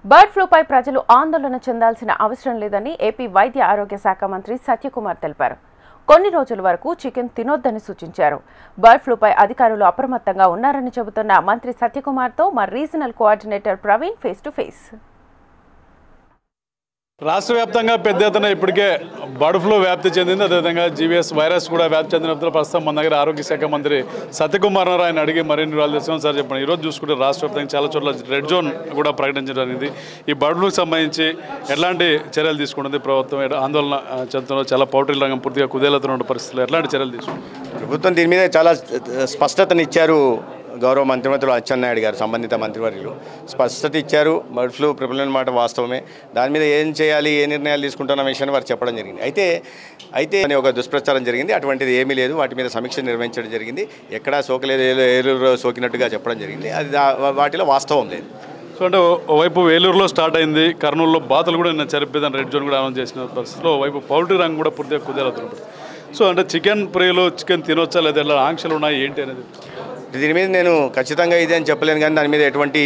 Bird ఫ్లూపై ప్రజలు ఆందోళన చెందాల్సిన అవసరం లేదని ఏపీ వైద్య ఆరోగ్య శాఖ మంత్రి సత్యకుమార్ తెలిపారు. కొన్ని రోజుల వరకు చికెన్ తినొద్దని సూచించారు. బర్డ్ ఫ్లూపై అధికారులు అప్రమత్తంగా ఉన్నారని చెబుతున్న మంత్రి సత్యకుమార్తో మా regional coordinator Praveen face to face. రాష్ట్ర వ్యాప్తంగా పెద్ద ఎత్తున ఇప్పటికే బర్డ్ ఫ్లూ వ్యాప్తి చెందింది. అదేవిధంగా జీవీఎస్ వైరస్ కూడా వ్యాప్తి చెందిన ప్రస్తుతం మన దగ్గర ఆరోగ్య శాఖ మంత్రి సత్యకుమార్ ఆయన అడిగి మరిన్ని వివరాలు తెలుసుకున్నాం. సార్ చెప్పండి, ఈరోజు చూసుకుంటే రాష్ట్ర వ్యాప్తంగా చాలా చోట్ల రెడ్ జోన్ కూడా ప్రకటించడం జరిగింది. ఈ బర్డ్ ఫ్లూకి సంబంధించి ఎలాంటి చర్యలు తీసుకుంటుంది ప్రభుత్వం? ఆందోళన చెందుతున్న చాలా పౌల్ట్రీ రంగం పూర్తిగా కుదేలవుతున్న పరిస్థితుల్లో ఎలాంటి చర్యలు తీసుకుంటుంది ప్రభుత్వం? దీని మీద చాలా స్పష్టతనిచ్చారు గౌరవ మంత్రిమంత్రులు అచ్చెన్నాయుడు గారు, సంబంధిత మంత్రివర్యులు స్పష్టత ఇచ్చారు. బర్డ్ ఫ్లూ ప్రబలమైన మాట వాస్తవమే. దాని మీద ఏం చేయాలి, ఏ నిర్ణయాలు తీసుకుంటున్న విషయాన్ని వారు చెప్పడం జరిగింది. అయితే ఒక దుష్ప్రచారం జరిగింది. అటువంటిది ఏమీ లేదు. వాటి మీద సమీక్ష నిర్వహించడం జరిగింది. ఎక్కడా సోకలేదు, ఏలూరు సోకినట్టుగా చెప్పడం జరిగింది. అది వాటిలో వాస్తవం లేదు. సో అంటే ఓవైపు వేలూరులో స్టార్ట్ అయింది, కర్నూలులో బాతులు కూడా నిన్న చరిపేదని రెడ్ జోన్ కూడా అనౌన్స్ చేసిన పరిస్థితిలో ఓవైపు పౌల్ట్రీ రంగం కూడా పూర్తిగా కుదేలవుతున్నప్పుడు. సో అంటే చికెన్ ప్రియులు చికెన్ తినొచ్చా లేదా, ఎలా ఆంక్షలు ఉన్నాయి ఏంటి అనేది? దీని మీద నేను ఖచ్చితంగా ఇది అని చెప్పలేను, కానీ దాని మీద ఎటువంటి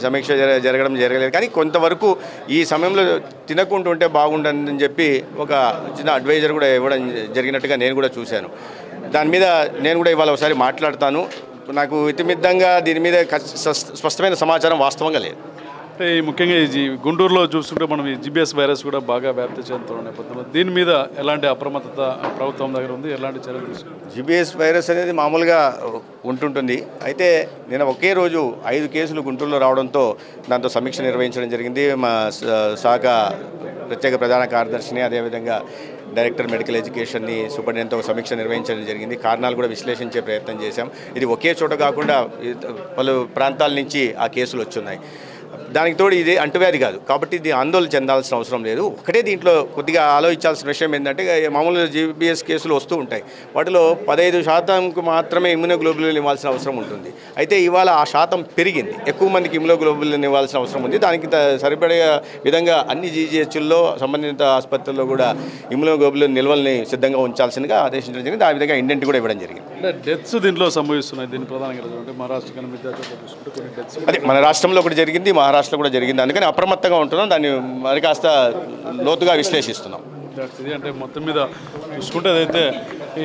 సమీక్ష జరగలేదు. కానీ కొంతవరకు ఈ సమయంలో తినకుండా ఉంటే బాగుంటుందని చెప్పి ఒక చిన్న అడ్వైజర్ కూడా ఇవ్వడం జరిగినట్టుగా నేను కూడా చూశాను. దాని మీద నేను కూడా ఇవాళ ఒకసారి మాట్లాడతాను. నాకు ఇతిమిద్దంగా దీని మీద స్పష్టమైన సమాచారం వాస్తవంగా లేదు. అంటే ముఖ్యంగా ఈ గుంటూరులో చూస్తుంటే మనం ఈ జీబీఎస్ వైరస్ కూడా బాగా వ్యాప్తి చెందుతున్న నేపథ్యంలో దీని మీద ఎలాంటి అప్రమత్తత ప్రభుత్వం దగ్గర ఉంది, ఎలాంటి చర్యలు తీసుకుంటుంది? జీబీఎస్ వైరస్ అనేది మామూలుగా ఉంటుంటుంది. అయితే నేను ఒకే రోజు 5 కేసులు గుంటూరులో రావడంతో దాంతో సమీక్ష నిర్వహించడం జరిగింది. మా శాఖ ప్రత్యేక ప్రధాన కార్యదర్శిని, అదేవిధంగా డైరెక్టర్ మెడికల్ ఎడ్యుకేషన్ని, సూపరింటెండెంట్తో సమీక్ష నిర్వహించడం జరిగింది. కారణాలు కూడా విశ్లేషించే ప్రయత్నం చేశాం. ఇది ఒకే చోట కాకుండా పలు ప్రాంతాల నుంచి ఆ కేసులు వచ్చున్నాయి. దానికి తోడు ఇది అంటువ్యాధి కాదు కాబట్టి ఇది ఆందోళన చెందాల్సిన అవసరం లేదు. ఒకటే దీంట్లో కొద్దిగా ఆలోచించాల్సిన విషయం ఏంటంటే, మామూలుగా జీబీఎస్ కేసులు వస్తూ ఉంటాయి. వాటిలో 15% మాత్రమే ఇమ్యునోగ్లోబులిన్ ఇవ్వాల్సిన అవసరం ఉంటుంది. అయితే ఇవాళ ఆ శాతం పెరిగింది. ఎక్కువ మందికి ఇమ్యునోగ్లోబులిన్ ఇవ్వాల్సిన అవసరం ఉంది. దానికి సరిపడే విధంగా అన్ని జీజీహెచ్ల్లో సంబంధిత ఆసుపత్రుల్లో కూడా ఇమ్యునోగ్లోబులిన్ నిల్వల్ని సిద్ధంగా ఉంచాల్సిందిగా ఆదేశించడం జరిగింది. ఆ విధంగా ఇండెంట్ కూడా ఇవ్వడం జరిగింది. అంటే డెత్స్ దీంట్లో సంభవిస్తున్నాయి. దీని ప్రధానంగా మహారాష్ట్ర అదే మన రాష్ట్రంలో కూడా జరిగింది, మహారాష్ట్రలో కూడా జరిగింది. అందుకని అప్రమత్తంగా ఉంటున్నాం. దాన్ని మరి కాస్త లోతుగా విశ్లేషిస్తున్నాం. అంటే మొత్తం మీద చూసుకుంటే ఏదైతే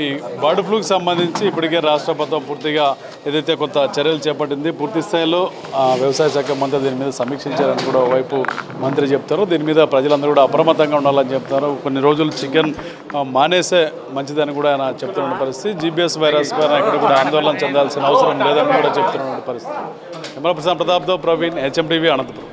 ఈ బర్డ్ ఫ్లూకి సంబంధించి ఇప్పటికే రాష్ట్ర ప్రభుత్వం పూర్తిగా ఏదైతే కొంత చర్యలు చేపట్టింది, పూర్తి స్థాయిలో వ్యవసాయ శాఖ మంత్రి దీని మీద సమీక్షించారని కూడా వైపు మంత్రి చెప్తారు. దీని మీద ప్రజలందరూ కూడా అప్రమత్తంగా ఉండాలని చెప్తారు. కొన్ని రోజులు చికెన్ మానేసే మంచిదని కూడా ఆయన చెప్తున్న పరిస్థితి. జీబీఎస్ వైరస్ పైన ఇక్కడ కూడా ఆందోళన చెందాల్సిన అవసరం లేదని కూడా చెప్తున్న పరిస్థితి. ప్రతాప్తో ప్రవీణ్, హెచ్ఎం టీవీ, అనంతపురం.